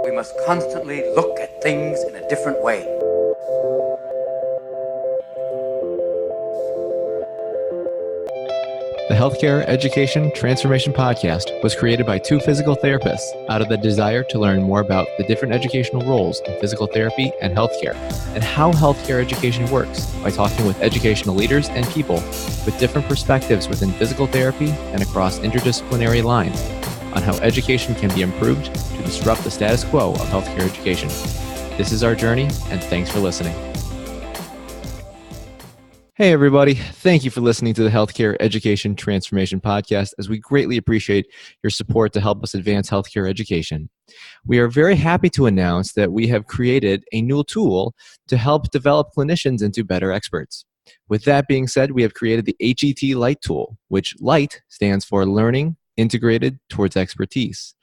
We must constantly look at things in a different way. The Healthcare Education Transformation Podcast was created by two physical therapists out of the desire to learn more about the different educational roles in physical therapy and healthcare, and how healthcare education works by talking with educational leaders and people with different perspectives within physical therapy and across interdisciplinary lines on how education can be improved to disrupt the status quo of healthcare education. This is our journey, and thanks for listening. Hey, everybody. Thank you for listening to the Healthcare Education Transformation Podcast, as we greatly appreciate your support to help us advance healthcare education. We are very happy to announce that we have created a new tool to help develop clinicians into better experts. With that being said, we have created the HET Light tool, which LIGHT stands for Learning Integrated Towards Expertise.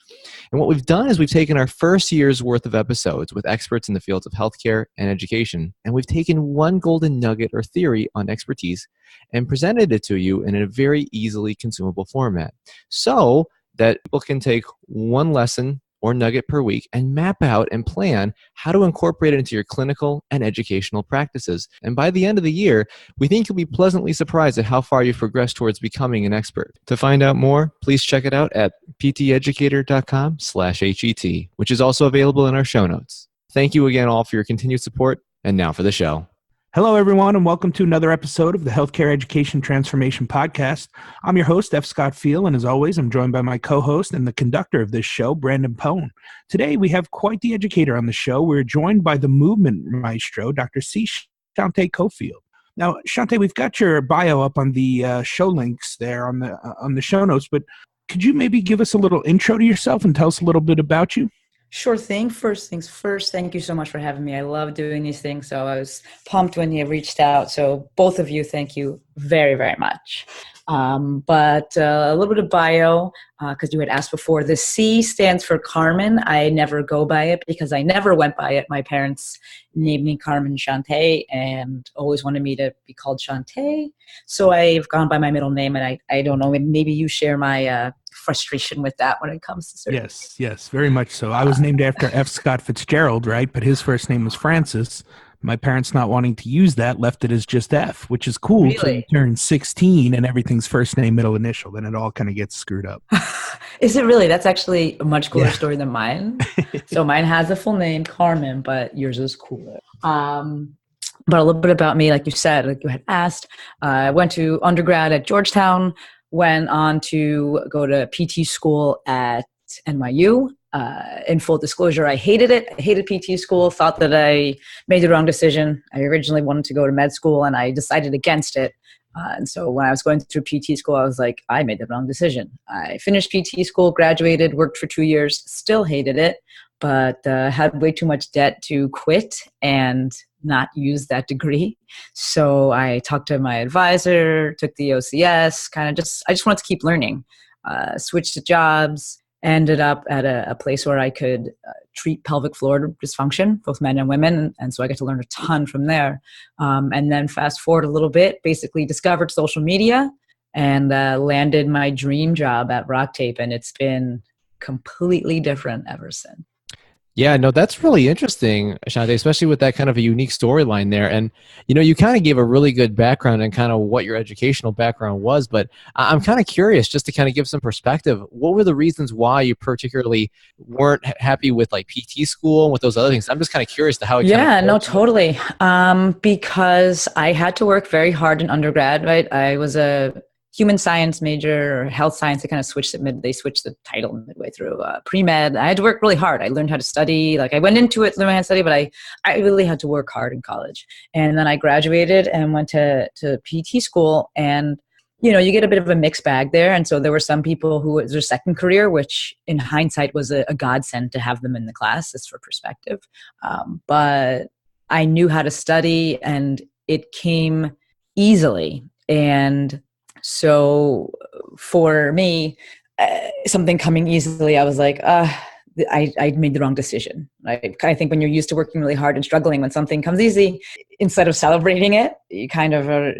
And what we've done is we've taken our first year's worth of episodes with experts in the fields of healthcare and education, and we've taken one golden nugget or theory on expertise and presented it to you in a very easily consumable format so that people can take one lesson or nugget per week and map out and plan how to incorporate it into your clinical and educational practices. And by the end of the year, we think you'll be pleasantly surprised at how far you've progressed towards becoming an expert. To find out more, please check it out at pteducator.com/HET, which is also available in our show notes. Thank you again all for your continued support. And now for the show. Hello, everyone, and welcome to another episode of the Healthcare Education Transformation Podcast. I'm your host, F. Scott Field, and as always, I'm joined by my co-host and the conductor of this show, Brandon Pone. Today, we have quite the educator on the show. We're joined by the Movement Maestro, Dr. C. Shante Cofield. Now, Shante, we've got your bio up on the show links there on the show notes, but could you maybe give us a little intro to yourself and tell us a little bit about you? Sure thing. First things first, thank you so much for having me. I love doing these things, so I was pumped when you reached out. So both of you, thank you very, very much. But a little bit of bio, because you had asked before. The C stands for Carmen. I never go by it because I never went by it. My parents named me Carmen Shante and always wanted me to be called Shante. So I've gone by my middle name, and I don't know, maybe you share my frustration with that when it comes to certain things. Yes, very much so. I was named after F. Scott Fitzgerald, right? But his first name was Francis. My parents, not wanting to use that, left it as just F, which is cool. Really? Until you turn 16 and everything's first name, middle initial. Then it all kind of gets screwed up. Is it really? That's actually a much cooler story than mine. So mine has a full name, Carmen, but yours is cooler. But a little bit about me, like you said, like you had asked. I went to undergrad at Georgetown, went on to go to PT school at NYU. In full disclosure, I hated it. I hated PT school, thought that I made the wrong decision. I originally wanted to go to med school, and I decided against it. And so when I was going through PT school, I was like, I made the wrong decision. I finished PT school, graduated, worked for 2 years, still hated it, but had way too much debt to quit and not use that degree. So I talked to my advisor, took the OCS, I just wanted to keep learning. Switched to jobs, ended up at a place where I could treat pelvic floor dysfunction, both men and women. And so I got to learn a ton from there. And then fast forward a little bit, basically discovered social media and landed my dream job at RockTape. And it's been completely different ever since. Yeah, no, that's really interesting, Shante, especially with that kind of a unique storyline there. And, you kind of gave a really good background and kind of what your educational background was, but I'm kind of curious just to kind of give some perspective. What were the reasons why you particularly weren't happy with like PT school and with those other things? I'm just kind of curious to how it totally. Because I had to work very hard in undergrad, right? I was a human science major or health science. They kind of switched it they switched the title midway through pre-med. I had to work really hard. I learned how to study. Like I went into it learning how to study, but I really had to work hard in college. And then I graduated and went to PT school, and you get a bit of a mixed bag there. And so there were some people who it was their second career, which in hindsight was a godsend to have them in the class, just for perspective. But I knew how to study, and it came easily. And so for me, something coming easily, I was like, I made the wrong decision. Right? I think when you're used to working really hard and struggling, when something comes easy, instead of celebrating it, you kind of are,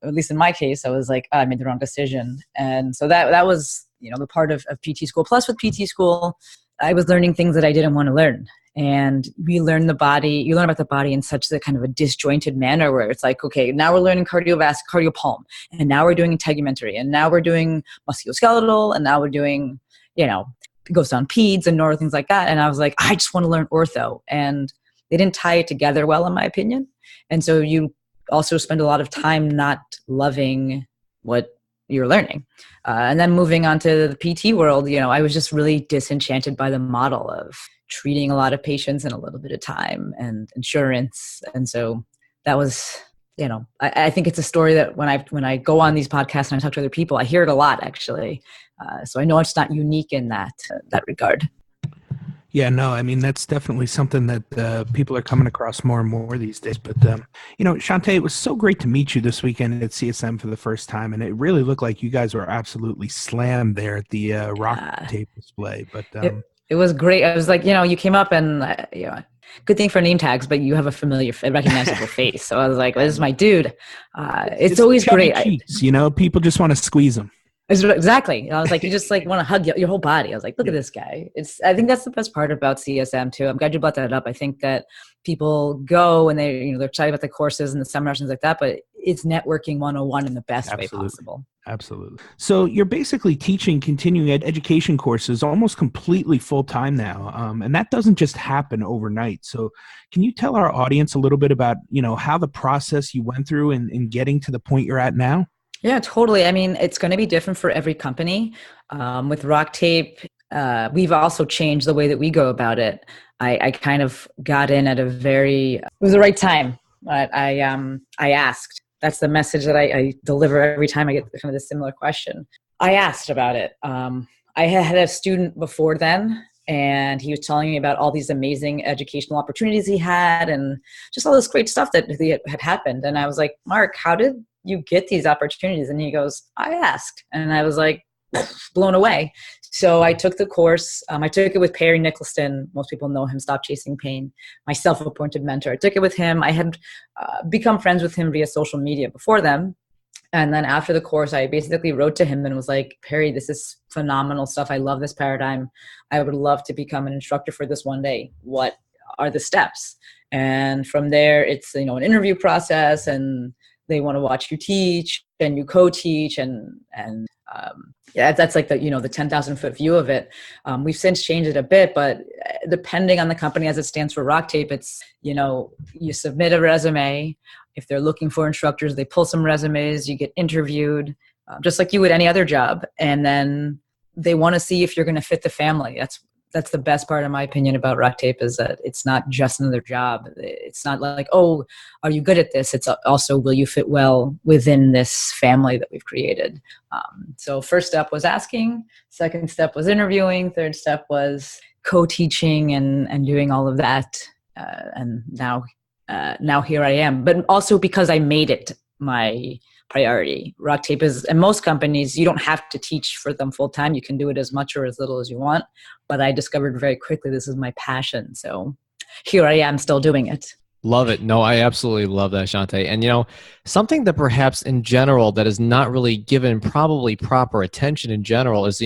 at least in my case, I was like, I made the wrong decision. And so that was, the part of PT school. Plus with PT school, I was learning things that I didn't want to learn. And you learn about the body in such a kind of a disjointed manner where it's like, okay, now we're learning cardiopulm, and now we're doing integumentary, and now we're doing musculoskeletal, and now we're doing, it goes down peds and neuro, things like that. And I was like, I just want to learn ortho. And they didn't tie it together well, in my opinion. And so you also spend a lot of time not loving what you're learning. And then moving on to the PT world, I was just really disenchanted by the model of treating a lot of patients in a little bit of time and insurance. And so that was, I think it's a story that when I go on these podcasts and I talk to other people, I hear it a lot, actually. So I know it's not unique in that regard. Yeah, no, I mean, that's definitely something that people are coming across more and more these days. But, Shante, it was so great to meet you this weekend at CSM for the first time. And it really looked like you guys were absolutely slammed there at the RockTape display. But it was great. I was like, you came up and, good thing for name tags, but you have a recognizable face. So I was like, well, this is my dude. It's always great. Cheeks, people just want to squeeze them. Exactly. I was like, you just want to hug your whole body. I was like, look at this guy. I think that's the best part about CSM too. I'm glad you brought that up. I think that people go and they're excited about the courses and the seminars and things like that, but it's networking 101 in the best way possible. Absolutely. So you're basically teaching continuing education courses almost completely full time now. And that doesn't just happen overnight. So can you tell our audience a little bit about, how the process you went through in getting to the point you're at now? Yeah, totally. I mean, it's going to be different for every company. With RockTape, we've also changed the way that we go about it. I kind of got in at it was the right time. But I asked. That's the message that I deliver every time I get kind of this similar question. I asked about it. I had a student before then, and he was telling me about all these amazing educational opportunities he had and just all this great stuff that had happened. And I was like, Mark, how did you get these opportunities? And he goes, I asked. And I was like, blown away. So I took the course. I took it with Perry Nicholson. Most people know him, Stop Chasing Pain, my self-appointed mentor. I took it with him. I had become friends with him via social media before them. And then after the course, I basically wrote to him and was like, Perry, this is phenomenal stuff. I love this paradigm. I would love to become an instructor for this one day. What are the steps? And from there, it's, an interview process, and they want to watch you teach and you co-teach and that's like the 10,000 foot view of it. We've since changed it a bit, but depending on the company as it stands for RockTape, it's, you submit a resume. If they're looking for instructors, they pull some resumes, you get interviewed, just like you would any other job. And then they want to see if you're going to fit the family. That's the best part, in my opinion, about RockTape, is that it's not just another job. It's not like, oh, are you good at this? It's also, will you fit well within this family that we've created? So first step was asking. Second step was interviewing. Third step was co-teaching and doing all of that. And now here I am. But also because I made it my priority. RockTape is, and most companies, you don't have to teach for them full time. You can do it as much or as little as you want. But I discovered very quickly this is my passion. So here I am still doing it. Love it. No, I absolutely love that, Shante. And, something that perhaps in general that is not really given probably proper attention in general is,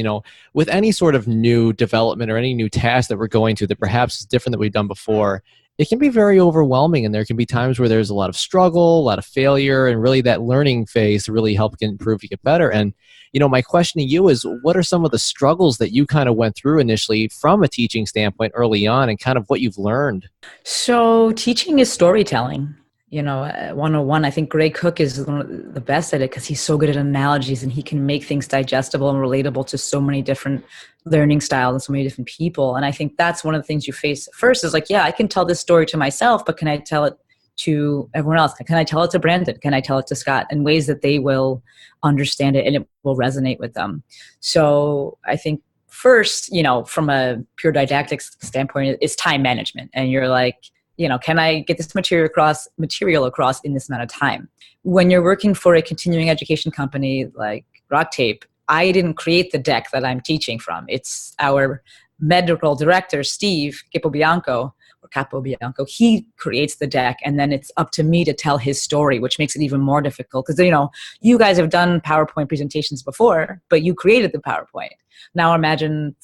with any sort of new development or any new task that we're going to that perhaps is different than we've done before, it can be very overwhelming, and there can be times where there's a lot of struggle, a lot of failure, and really that learning phase to really help improve to get better. And, my question to you is, what are some of the struggles that you kind of went through initially from a teaching standpoint early on, and kind of what you've learned? So teaching is storytelling. 101, I think Gray Cook is one of the best at it because he's so good at analogies, and he can make things digestible and relatable to so many different learning styles and so many different people. And I think that's one of the things you face first is like, yeah, I can tell this story to myself, but can I tell it to everyone else? Can I tell it to Brandon? Can I tell it to Scott in ways that they will understand it and it will resonate with them? So I think first, from a pure didactic standpoint, is time management. And you're like, can I get this material across in this amount of time? When you're working for a continuing education company like RockTape, I didn't create the deck that I'm teaching from. It's our medical director, Steve Capobianco, Capobianco, he creates the deck, and then it's up to me to tell his story, which makes it even more difficult because, you guys have done PowerPoint presentations before, but you created the PowerPoint. Now imagine,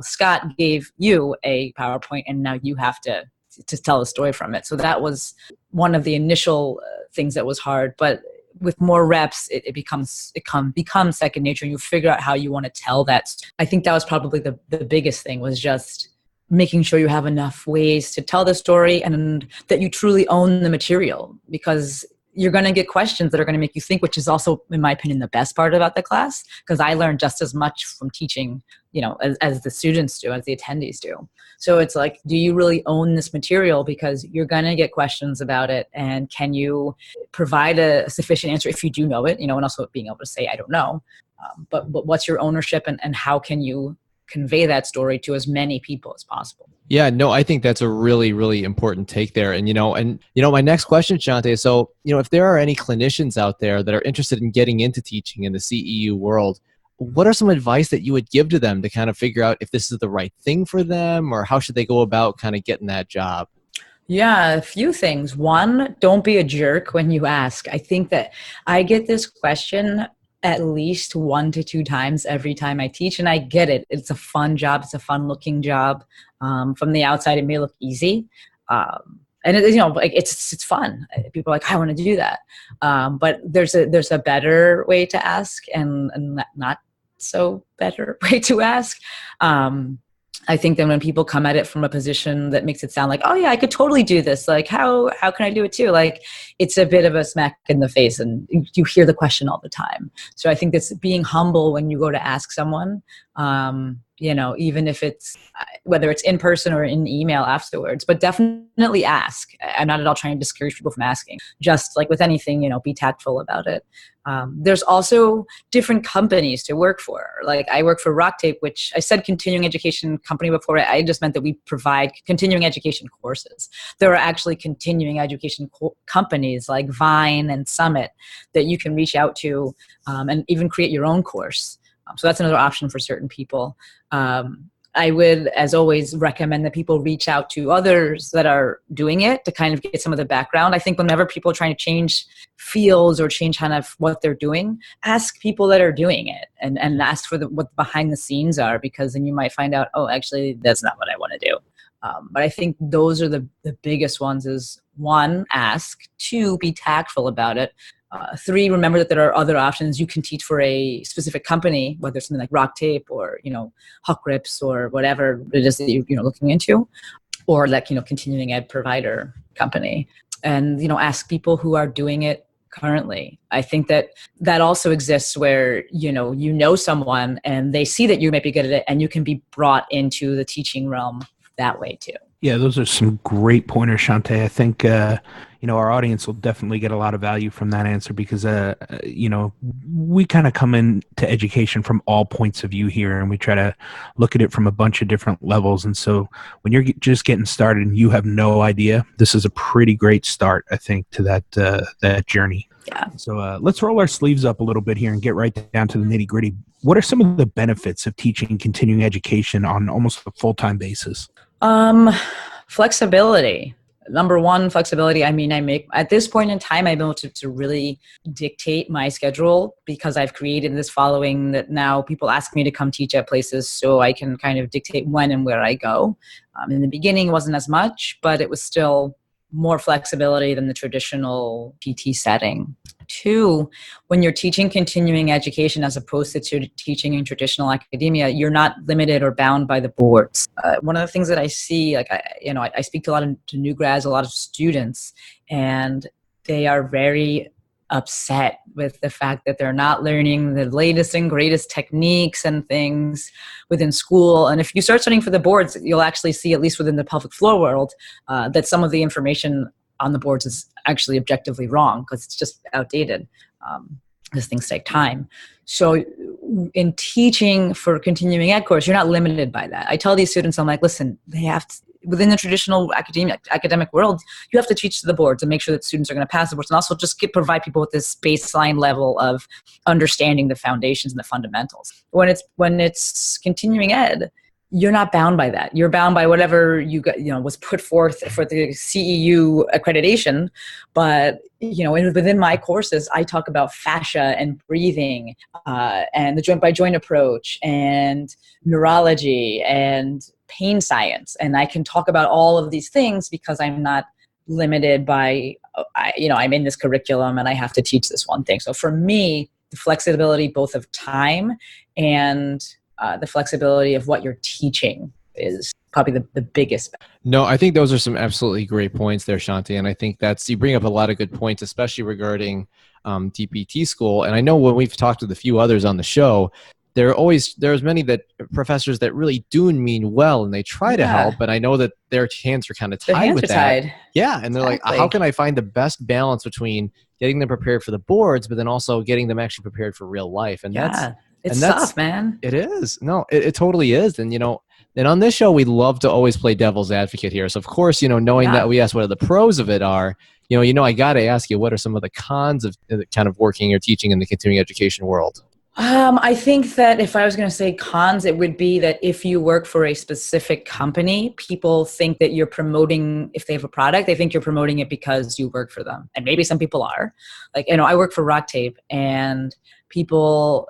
Scott gave you a PowerPoint and now you have to tell a story from it. So that was one of the initial things that was hard, but with more reps, it becomes second nature, and you figure out how you want to tell that. I think that was probably the biggest thing, was just making sure you have enough ways to tell the story and that you truly own the material, because you're going to get questions that are going to make you think, which is also, in my opinion, the best part about the class, because I learned just as much from teaching, as the students do, as the attendees do. So it's like, do you really own this material? Because you're going to get questions about it. And can you provide a sufficient answer if you do know it, and also being able to say, I don't know. But what's your ownership, and how can you convey that story to as many people as possible? Yeah, no, I think that's a really, really important take there. And, my next question, Shante, so, if there are any clinicians out there that are interested in getting into teaching in the CEU world, what are some advice that you would give to them to kind of figure out if this is the right thing for them, or how should they go about kind of getting that job? Yeah, a few things. One, don't be a jerk when you ask. I think that I get this question at least 1 to 2 times every time I teach, and I get it. It's a fun job. It's a fun looking job. From the outside, it may look easy. And it's fun. People are like, I want to do that. But there's a better way to ask, and not so better way to ask. I think that when people come at it from a position that makes it sound like, oh yeah, I could totally do this. Like, how can I do it too? Like, it's a bit of a smack in the face, and you hear the question all the time. So I think that's being humble when you go to ask someone, even if it's, whether it's in person or in email afterwards, but definitely ask. I'm not at all trying to discourage people from asking. Just like with anything, be tactful about it. There's also different companies to work for. Like, I work for RockTape, which I said continuing education company before. I just meant that we provide continuing education courses. There are actually continuing education companies like Vine and Summit that you can reach out to and even create your own course. So that's another option for certain people. I would, as always, recommend that people reach out to others that are doing it to kind of get some of the background. I think whenever people are trying to change fields or change kind of what they're doing, ask people that are doing it and ask for what behind the scenes are, because then you might find out, oh, actually, that's not what I want to do. But I think those are the biggest ones is 1, ask, 2, be tactful about it. 3, remember that there are other options. You can teach for a specific company, whether it's something like RockTape or, Huck Rips or whatever it is that you're looking into, or like, continuing ed provider company. And, ask people who are doing it currently. I think that also exists where, someone and they see that you might be good at it, and you can be brought into the teaching realm that way too. Yeah, those are some great pointers, Shante. I think, our audience will definitely get a lot of value from that answer because, we kind of come into education from all points of view here, and we try to look at it from a bunch of different levels. And so when you're just getting started and you have no idea, this is a pretty great start, I think, to that journey. Yeah. So let's roll our sleeves up a little bit here and get right down to the nitty gritty. What are some of the benefits of teaching continuing education on almost a full-time basis? Flexibility. Number 1, flexibility. I mean, at this point in time, I'm able to really dictate my schedule because I've created this following that now people ask me to come teach at places, so I can kind of dictate when and where I go. In the beginning, it wasn't as much, but it was still more flexibility than the traditional PT setting. 2, when you're teaching continuing education as opposed to teaching in traditional academia, you're not limited or bound by the boards. One of the things that I see, like I speak to new grads, a lot of students, and they are very upset with the fact that they're not learning the latest and greatest techniques and things within school. And if you start studying for the boards, you'll actually see, at least within the pelvic floor world, that some of the information on the boards is actually objectively wrong because it's just outdated. Because things take time. So in teaching for continuing ed course, you're not limited by that. I tell these students, I'm like, listen, they have to, within the traditional academic world, you have to teach to the boards and make sure that students are going to pass the boards, and also just provide people with this baseline level of understanding the foundations and the fundamentals. When it's continuing ed, you're not bound by that. You're bound by whatever you got, was put forth for the CEU accreditation. But, within my courses, I talk about fascia and breathing, and the joint by joint approach and neurology and pain science. And I can talk about all of these things because I'm not limited by, I'm in this curriculum and I have to teach this one thing. So for me, the flexibility both of time and the flexibility of what you're teaching is probably the biggest. No, I think those are some absolutely great points there, Shante. And I think you bring up a lot of good points, especially regarding DPT school. And I know when we've talked with a few others on the show, there's many professors that really do mean well and they try to help, but I know that their hands are kind of tied with that. Yeah. And they're like, how can I find the best balance between getting them prepared for the boards, but then also getting them actually prepared for real life? And it's tough, man. It is. No, it totally is. And, and on this show, we love to always play devil's advocate here. So of course, knowing that we ask what the pros of it are, I got to ask you, what are some of the cons of kind of working or teaching in the continuing education world? I think that if I was going to say cons, it would be that if you work for a specific company, people think that you're promoting, if they have a product, they think you're promoting it because you work for them. And maybe some people are. Like, I work for RockTape, and people,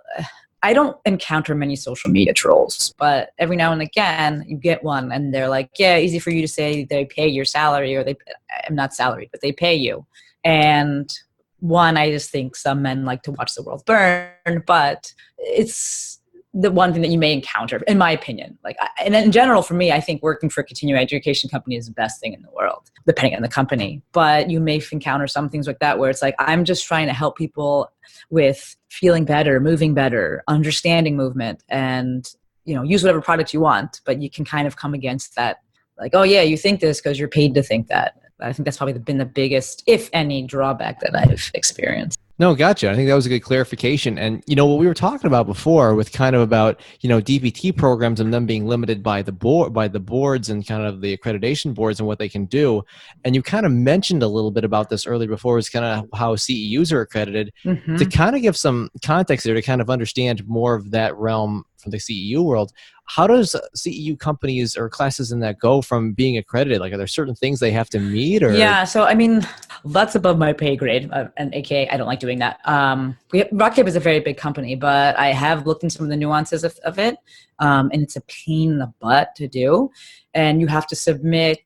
I don't encounter many social media trolls, but every now and again you get one and they're like, yeah, easy for you to say they pay your salary, or I'm not salaried, but they pay you. And one, I just think some men like to watch the world burn, but it's the one thing that you may encounter, in my opinion. And in general, for me, I think working for a continuing education company is the best thing in the world, depending on the company. But you may encounter some things like that where it's like, I'm just trying to help people with feeling better, moving better, understanding movement, and use whatever product you want. But you can kind of come against that, like, oh yeah, you think this because you're paid to think that. I think that's probably been the biggest, if any, drawback that I've experienced. No, gotcha. I think that was a good clarification. And, what we were talking about before with kind of about, DPT programs and them being limited by the boards and kind of the accreditation boards and what they can do. And you kind of mentioned a little bit about this earlier before, is kind of how CEUs are accredited. Mm-hmm. To kind of give some context there, to kind of understand more of that realm from the CEU world. How does CEU companies or classes in that go from being accredited? Like, are there certain things they have to meet? Or? Yeah, so that's above my pay grade, and AKA I don't like doing that. RockTape is a very big company, but I have looked into some of the nuances of it, and it's a pain in the butt to do. And you have to submit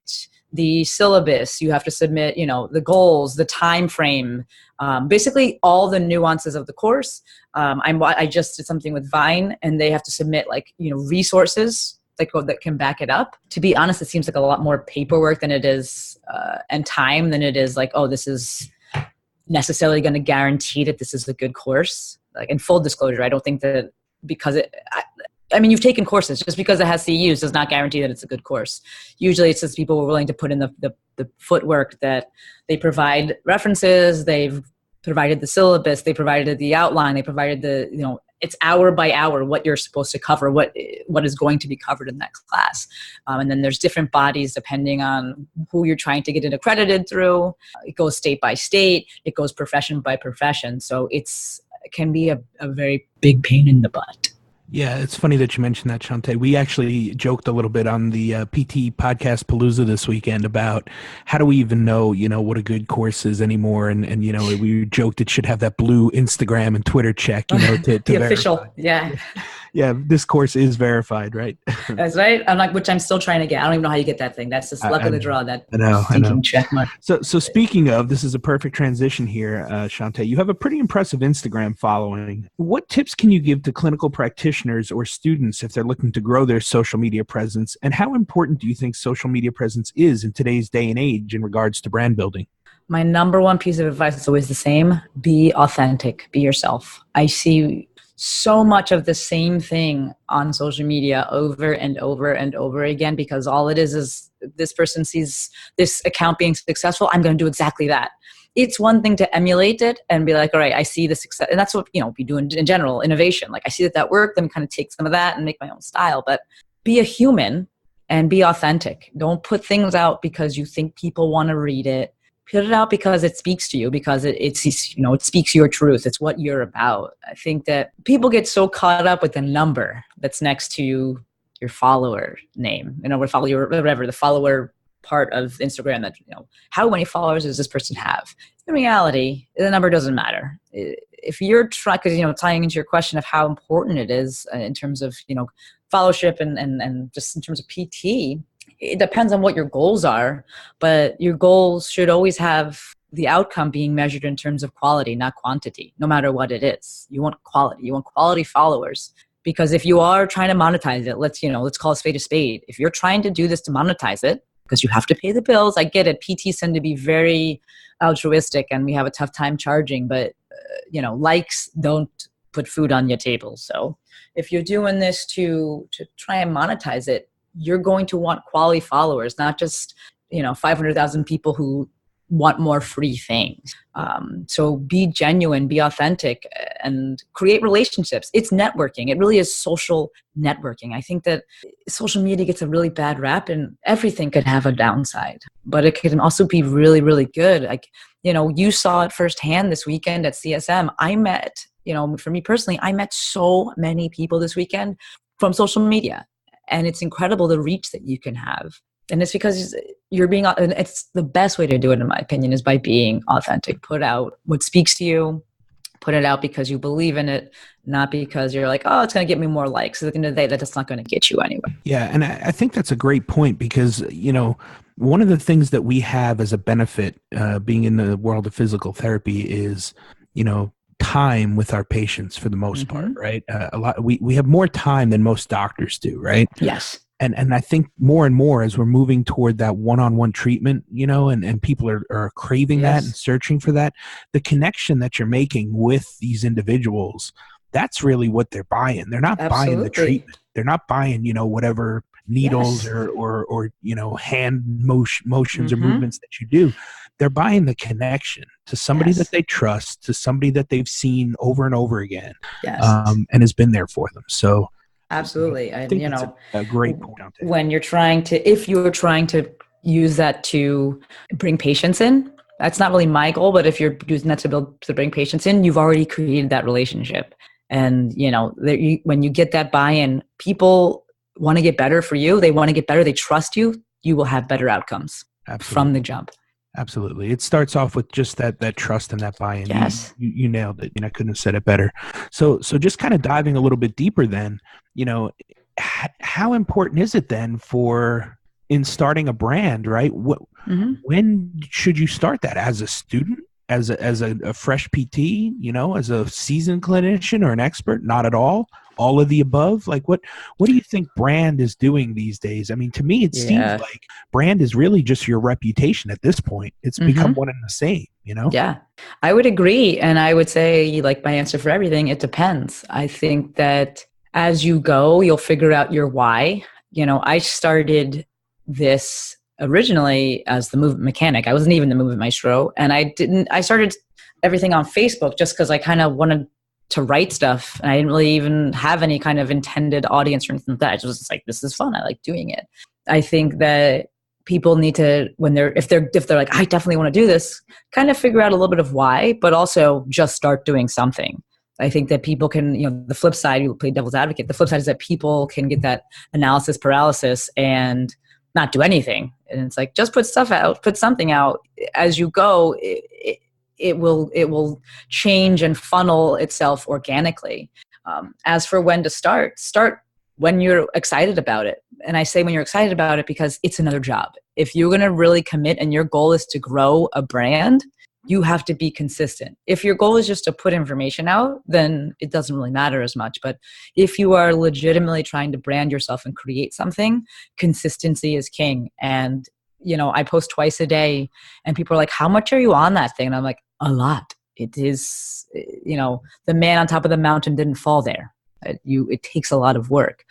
the syllabus, you have to submit, the goals, the time frame, basically all the nuances of the course. I just did something with Vine, and they have to submit resources that can back it up. To be honest, it seems like a lot more paperwork than it is, and time than it is like, oh, this is necessarily going to guarantee that this is a good course. Like, in full disclosure, I don't think that because you've taken courses. Just because it has CEUs does not guarantee that it's a good course. Usually it's just people were willing to put in the footwork, that they provide references, they've provided the syllabus, they provided the outline, they provided it's hour by hour what you're supposed to cover, what is going to be covered in that class. And then there's different bodies depending on who you're trying to get it accredited through. It goes state by state, it goes profession by profession. So it can be a very big pain in the butt. Yeah, it's funny that you mentioned that, Shante. We actually joked a little bit on the PT Podcast Palooza this weekend about how do we even know, what a good course is anymore. And we joked it should have that blue Instagram and Twitter check, to the verify. Official, yeah. Yeah, this course is verified, right? That's right. Which I'm still trying to get. I don't even know how you get that thing. That's just luck of the draw. That I know. Check mark. So speaking of, this is a perfect transition here, Shante. You have a pretty impressive Instagram following. What tips can you give to clinical practitioners or students if they're looking to grow their social media presence? And how important do you think social media presence is in today's day and age in regards to brand building? My number one piece of advice is always the same. Be authentic. Be yourself. I see so much of the same thing on social media over and over and over again, because all it is this person sees this account being successful. I'm going to do exactly that. It's one thing to emulate it and be like, all right, I see the success. And that's what, we do in general, innovation. Like, I see that worked. Let me kind of take some of that and make my own style. But be a human and be authentic. Don't put things out because you think people want to read it. Put it out because it speaks to you, because it speaks your truth. It's what you're about. I think that people get so caught up with the number that's next to your follower name, what follow your, whatever, the follower part of Instagram that, how many followers does this person have? In reality, the number doesn't matter. If you're trying, because, tying into your question of how important it is in terms of, followership and just in terms of PT, it depends on what your goals are, but your goals should always have the outcome being measured in terms of quality, not quantity, no matter what it is. You want quality. You want quality followers. Because if you are trying to monetize it, let's call a spade a spade. If you're trying to do this to monetize it, because you have to pay the bills, I get it. PTs tend to be very altruistic and we have a tough time charging, but likes don't put food on your table. So if you're doing this to try and monetize it, you're going to want quality followers, not just 500,000 people who want more free things. So be genuine, be authentic, and create relationships. It's networking. It really is social networking. I think that social media gets a really bad rap, and everything could have a downside, but it can also be really, really good. Like, you saw it firsthand this weekend at CSM. I met, for me personally, I met so many people this weekend from social media, and it's incredible the reach that you can have. And it's because it's the best way to do it, in my opinion, is by being authentic. Put out what speaks to you, put it out because you believe in it, not because you're like, oh, it's going to get me more likes. At the end of the day, that's not going to get you anywhere. Yeah. And I think that's a great point because, one of the things that we have as a benefit being in the world of physical therapy is, time with our patients for the most part, right? We have more time than most doctors do, right? Yes. And I think more and more as we're moving toward that one-on-one treatment, and people are craving that and searching for that, the connection that you're making with these individuals, that's really what they're buying. They're not buying the treatment. They're not buying, whatever needles or hand motions or movements that you do. They're buying the connection to somebody that they trust, to somebody that they've seen over and over again, and has been there for them. So absolutely. I think that's a great point. When if you're trying to use that to bring patients in, that's not really my goal, but if you're using that to bring patients in, you've already created that relationship. And, when you get that buy-in, people want to get better for you. They want to get better. They trust you. You will have better outcomes from the jump. Absolutely. It starts off with just that trust and that buy-in. Yes. You nailed it. I couldn't have said it better. So just kind of diving a little bit deeper then, how important is it then in starting a brand, right? When should you start that? As a student? As a fresh PT, as a seasoned clinician or an expert? Not at all. All of the above. Like what do you think brand is doing these days? I mean, to me, it seems like brand is really just your reputation at this point. It's become one and the same, Yeah, I would agree. And I would say, like my answer for everything, it depends. I think that as you go, you'll figure out your why. I started this originally as the movement mechanic. I wasn't even the movement maestro. And I started everything on Facebook just because I kind of wanted to write stuff. And I didn't really even have any kind of intended audience or anything like that. I was just like, this is fun. I like doing it. I think that people need to, if they're like, I definitely want to do this, kind of figure out a little bit of why, but also just start doing something. I think that people can, the flip side, you play devil's advocate. The flip side is that people can get that analysis paralysis and not do anything. And it's like, just put something out as you go. It will change and funnel itself organically. As for when to start when you're excited about it. And I say when you're excited about it because it's another job. If you're going to really commit and your goal is to grow a brand, you have to be consistent. If your goal is just to put information out, then it doesn't really matter as much. But if you are legitimately trying to brand yourself and create something, consistency is king. And, I post twice a day and people are like, how much are you on that thing? And I'm like, a lot. It is, the man on top of the mountain didn't fall there. It takes a lot of work.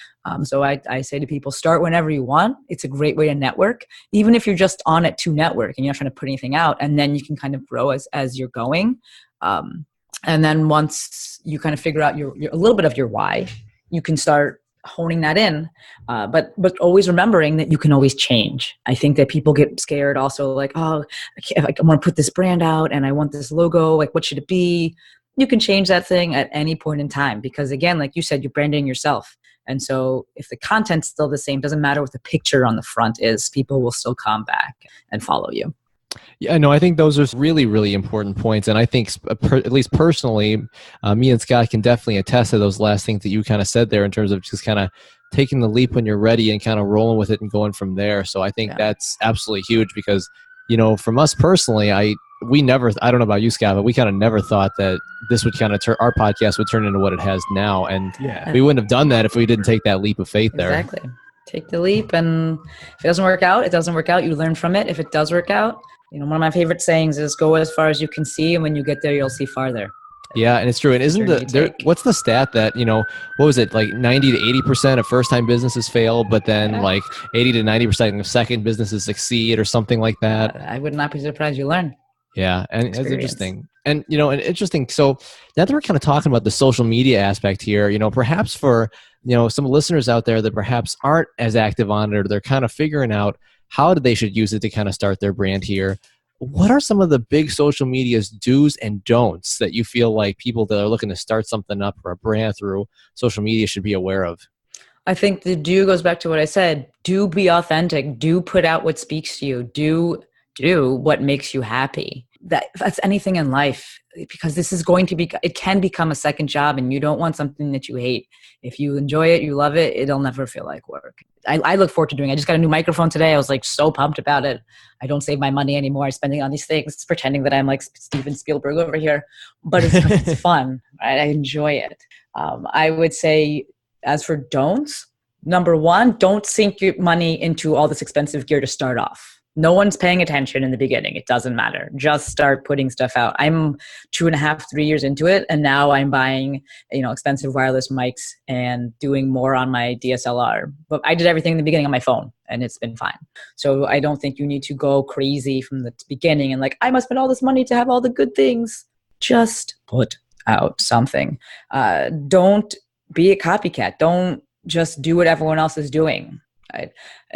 So I say to people, start whenever you want. It's a great way to network, even if you're just on it to network and you're not trying to put anything out. And then you can kind of grow as you're going. And then once you kind of figure out your a little bit of your why, you can start honing that in. But always remembering that you can always change. I think that people get scared also like, oh, I want to put this brand out and I want this logo. Like, what should it be? You can change that thing at any point in time because again, like you said, you're branding yourself. And so if the content's still the same, doesn't matter what the picture on the front is, people will still come back and follow you. Yeah, no, I think those are really, really important points. And I think, at least personally, me and Scott can definitely attest to those last things that you kind of said there in terms of just kind of taking the leap when you're ready and kind of rolling with it and going from there. So I think that's absolutely huge because, from us personally, I don't know about you, Scott, but we kind of never thought that this would kind of our podcast would turn into what it has now. And we wouldn't have done that if we didn't take that leap of faith there. Exactly. Take the leap. And if it doesn't work out, it doesn't work out. You learn from it. If it does work out, one of my favorite sayings is go as far as you can see. And when you get there, you'll see farther. Yeah, and it's true. And what's the stat that, what was it, like 90 to 80% of first-time businesses fail, but then like 80 to 90% of second businesses succeed or something like that? I would not be surprised you learn. Yeah, and it's interesting. And, and interesting. So now that we're kind of talking about the social media aspect here, perhaps for, some listeners out there that perhaps aren't as active on it or they're kind of figuring out how they should use it to kind of start their brand here. What are some of the big social media's do's and don'ts that you feel like people that are looking to start something up or a brand through social media should be aware of? I think the do goes back to what I said. Do be authentic. Do put out what speaks to you. Do what makes you happy. That's anything in life, because this is it can become a second job, and you don't want something that you hate. If you enjoy it, you love it, it'll never feel like work. I look forward to doing it. I just got a new microphone today. I was like so pumped about it. I don't save my money anymore. I'm spending on these things, pretending that I'm like Steven Spielberg over here, but it's fun. Right? I enjoy it. I would say, as for don'ts, number one, don't sink your money into all this expensive gear to start off. No one's paying attention in the beginning. It doesn't matter. Just start putting stuff out. I'm 2.5, 3 years into it, and now I'm buying, expensive wireless mics and doing more on my DSLR. But I did everything in the beginning on my phone, and it's been fine. So I don't think you need to go crazy from the beginning and I must spend all this money to have all the good things. Just put out something. Don't be a copycat. Don't just do what everyone else is doing. Right?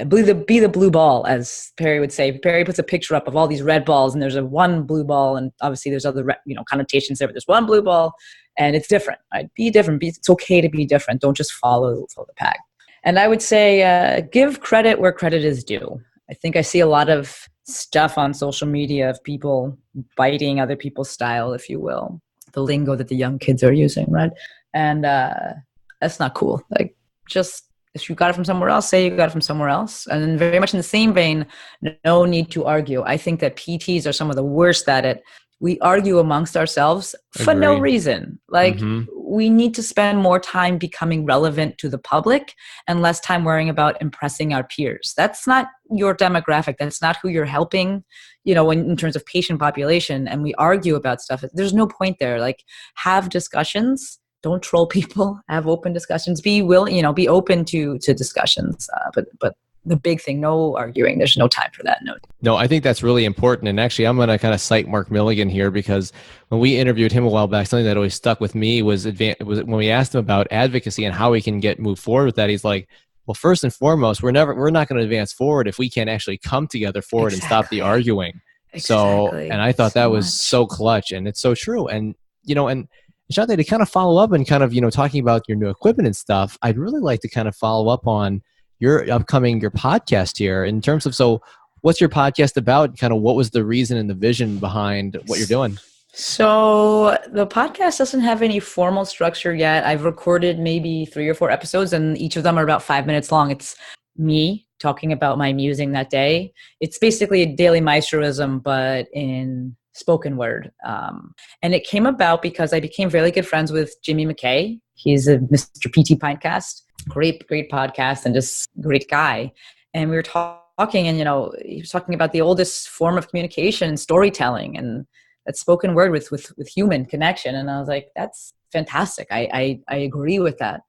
Be the blue ball, as Perry would say. Perry puts a picture up of all these red balls, and there's one blue ball, and obviously there's other connotations there. But there's one blue ball, and it's different. Right? Be different. It's okay to be different. Don't just follow the pack. And I would say give credit where credit is due. I think I see a lot of stuff on social media of people biting other people's style, if you will, the lingo that the young kids are using, right? And that's not cool. Just. If you got it from somewhere else, say you got it from somewhere else. And then very much in the same vein, no need to argue. I think that PTs are some of the worst at it. We argue amongst ourselves for no reason. We need to spend more time becoming relevant to the public and less time worrying about impressing our peers. That's not your demographic. That's not who you're helping, in terms of patient population. And we argue about stuff. There's no point there. Have discussions. Don't troll people. Have open discussions. Be willing, be open to discussions. But the big thing, no arguing. There's no time for that. No, I think that's really important. And actually, I'm going to kind of cite Mark Milligan here because when we interviewed him a while back, something that always stuck with me was when we asked him about advocacy and how we can move forward with that. He's like, well, first and foremost, we're not going to advance forward if we can't actually come together forward and stop the arguing. So, and I thought that was so clutch, and it's so true. And and Shante, to kind of follow up and kind of, talking about your new equipment and stuff, I'd really like to kind of follow up on your podcast here in terms of, so what's your podcast about? Kind of what was the reason and the vision behind what you're doing? So the podcast doesn't have any formal structure yet. I've recorded maybe 3 or 4 episodes, and each of them are about 5 minutes long. It's me talking about my musing that day. It's basically a daily maestroism, but in spoken word. And it came about because I became really good friends with Jimmy McKay. He's a Mr. PT podcast, great podcast, and just great guy. And we were talking, and he was talking about the oldest form of communication and storytelling, and that spoken word with human connection. And I was like, that's fantastic. I agree with that.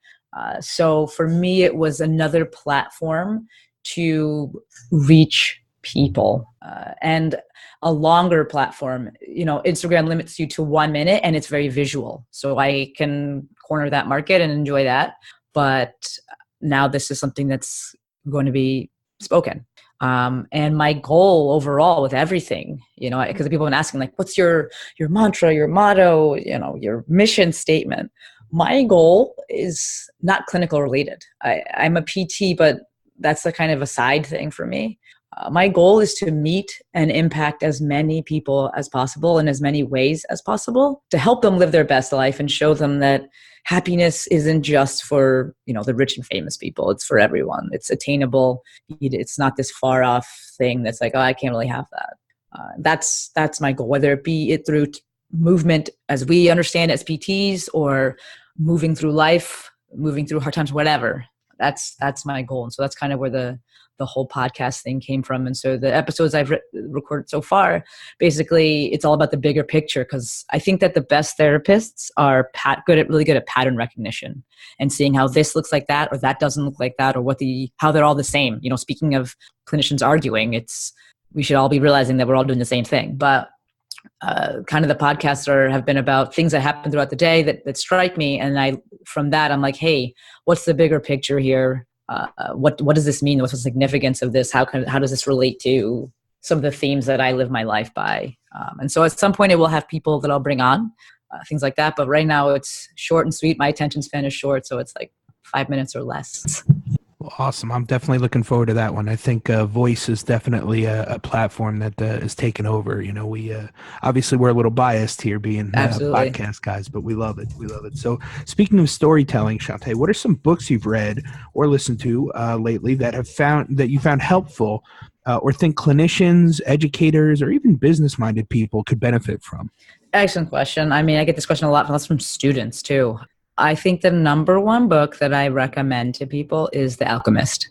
So for me, it was another platform to reach people and a longer platform. Instagram limits you to 1 minute, and it's very visual. So I can corner that market and enjoy that. But now this is something that's going to be spoken. And my goal overall with everything, because people have been asking, what's your mantra, your motto, your mission statement? My goal is not clinical related. I'm a PT, but that's a kind of a side thing for me. My goal is to meet and impact as many people as possible in as many ways as possible to help them live their best life and show them that happiness isn't just for, the rich and famous people. It's for everyone. It's attainable. It's not this far off thing that's like, oh, I can't really have that. That's my goal, whether it be through movement as we understand it as PTs or moving through life, moving through hard times, whatever. That's my goal. And so that's kind of where the whole podcast thing came from. And so the episodes I've recorded so far, basically it's all about the bigger picture, because I think that the best therapists are really good at pattern recognition and seeing how this looks like that or that doesn't look like that, or how they're all the same. Speaking of clinicians arguing, we should all be realizing that we're all doing the same thing. But kind of the podcasts have been about things that happen throughout the day that strike me. And from that, I'm like, hey, what's the bigger picture here? What does this mean? What's the significance of this? How does this relate to some of the themes that I live my life by? And so at some point it will have people that I'll bring on, things like that. But right now it's short and sweet. My attention span is short. So it's like 5 minutes or less. Well, awesome. I'm definitely looking forward to that one. I think voice is definitely a platform that is taken over. We obviously we're a little biased here being podcast guys, but we love it. We love it. So speaking of storytelling, Shante, what are some books you've read or listened to lately that you found helpful or think clinicians, educators, or even business-minded people could benefit from? Excellent question. I mean, I get this question a lot from students too. I think the number one book that I recommend to people is The Alchemist.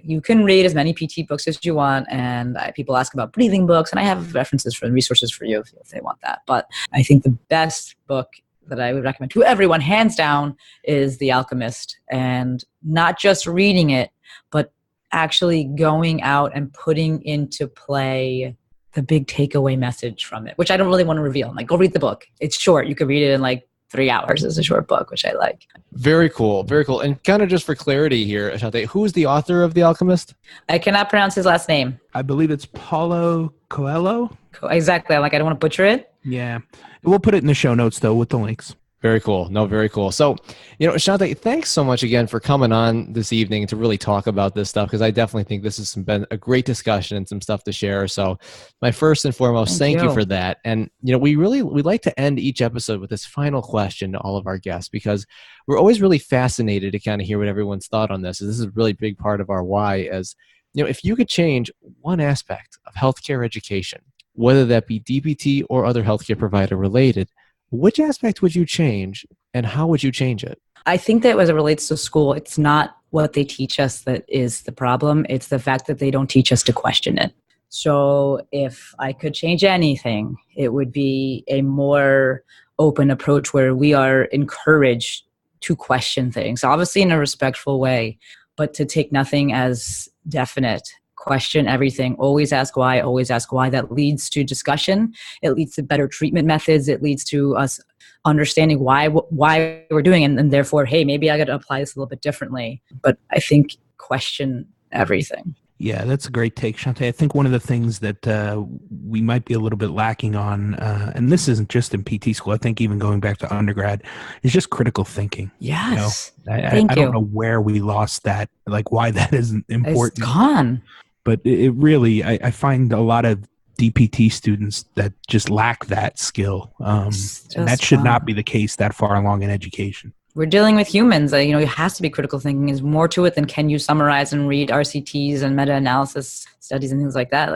You can read as many PT books as you want, and people ask about breathing books, and I have references and resources for you if they want that. But I think the best book that I would recommend to everyone, hands down, is The Alchemist. And not just reading it, but actually going out and putting into play the big takeaway message from it, which I don't really want to reveal. Like, go read the book. It's short. You could read it in 3 hours. Is a short book, which I like. Very cool. Very cool. And kind of just for clarity here, Shante, who is the author of The Alchemist? I cannot pronounce his last name. I believe it's Paulo Coelho. Exactly. I don't want to butcher it. Yeah. We'll put it in the show notes, though, with the links. Very cool. No, very cool. So, Shante, thanks so much again for coming on this evening to really talk about this stuff, because I definitely think this has been a great discussion and some stuff to share. So my first and foremost, thank you for that. And, we like to end each episode with this final question to all of our guests, because we're always really fascinated to kind of hear what everyone's thought on this. This is a really big part of our why as, if you could change one aspect of healthcare education, whether that be DPT or other healthcare provider related, which aspect would you change and how would you change it? I think that as it relates to school, it's not what they teach us that is the problem. It's the fact that they don't teach us to question it. So if I could change anything, it would be a more open approach where we are encouraged to question things, obviously in a respectful way, but to take nothing as definite. Question everything. Always ask why. Always ask why. That leads to discussion. It leads to better treatment methods. It leads to us understanding why we're doing it, and therefore, hey, maybe I got to apply this a little bit differently. But I think question everything. Yeah, that's a great take, Shante. I think one of the things that we might be a little bit lacking on, and this isn't just in PT school, I think even going back to undergrad, is just critical thinking. Yes. I don't know where we lost that, why that isn't important. It's gone. But it really, I find a lot of DPT students that just lack that skill. And that should not be the case that far along in education. We're dealing with humans. It has to be critical thinking. There's more to it than can you summarize and read RCTs and meta-analysis studies and things like that.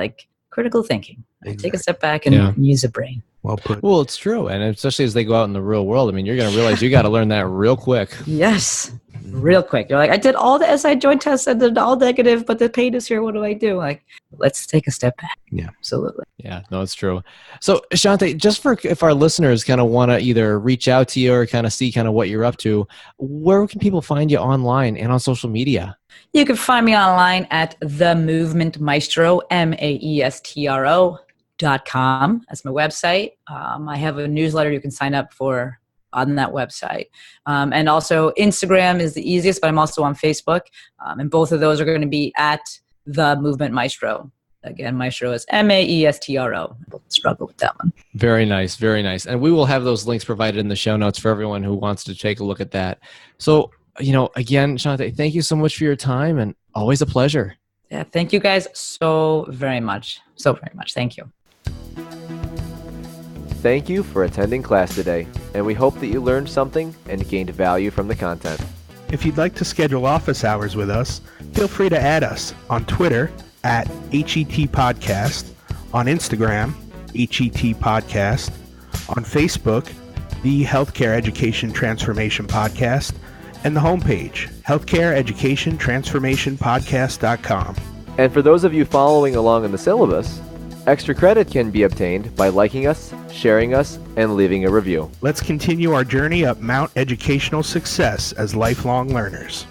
Critical thinking. Exactly. Take a step back and use a brain. Well put. Well, it's true. And especially as they go out in the real world, you're going to realize you got to learn that real quick. Yes. Real quick. You're I did all the SI joint tests and they're all negative, but the pain is here. What do I do? Let's take a step back. Yeah, absolutely. Yeah, no, it's true. So Shante, just if our listeners kind of want to either reach out to you or kind of see kind of what you're up to, where can people find you online and on social media? You can find me online at the Movement Maestro, maestro.com. That's my website. I have a newsletter you can sign up for on that website. And also Instagram is the easiest, but I'm also on Facebook. And both of those are going to be at the Movement Maestro. Again, Maestro is Maestro. We'll struggle with that one. Very nice. Very nice. And we will have those links provided in the show notes for everyone who wants to take a look at that. So, again, Shante, thank you so much for your time and always a pleasure. Yeah, thank you guys so very much. So very much. Thank you. Thank you for attending class today, and we hope that you learned something and gained value from the content. If you'd like to schedule office hours with us, feel free to add us on Twitter at HET Podcast, on Instagram, HET Podcast, on Facebook, the Healthcare Education Transformation Podcast, and the homepage, healthcareeducationtransformationpodcast.com. And for those of you following along in the syllabus, extra credit can be obtained by liking us, sharing us, and leaving a review. Let's continue our journey up Mount Educational Success as lifelong learners.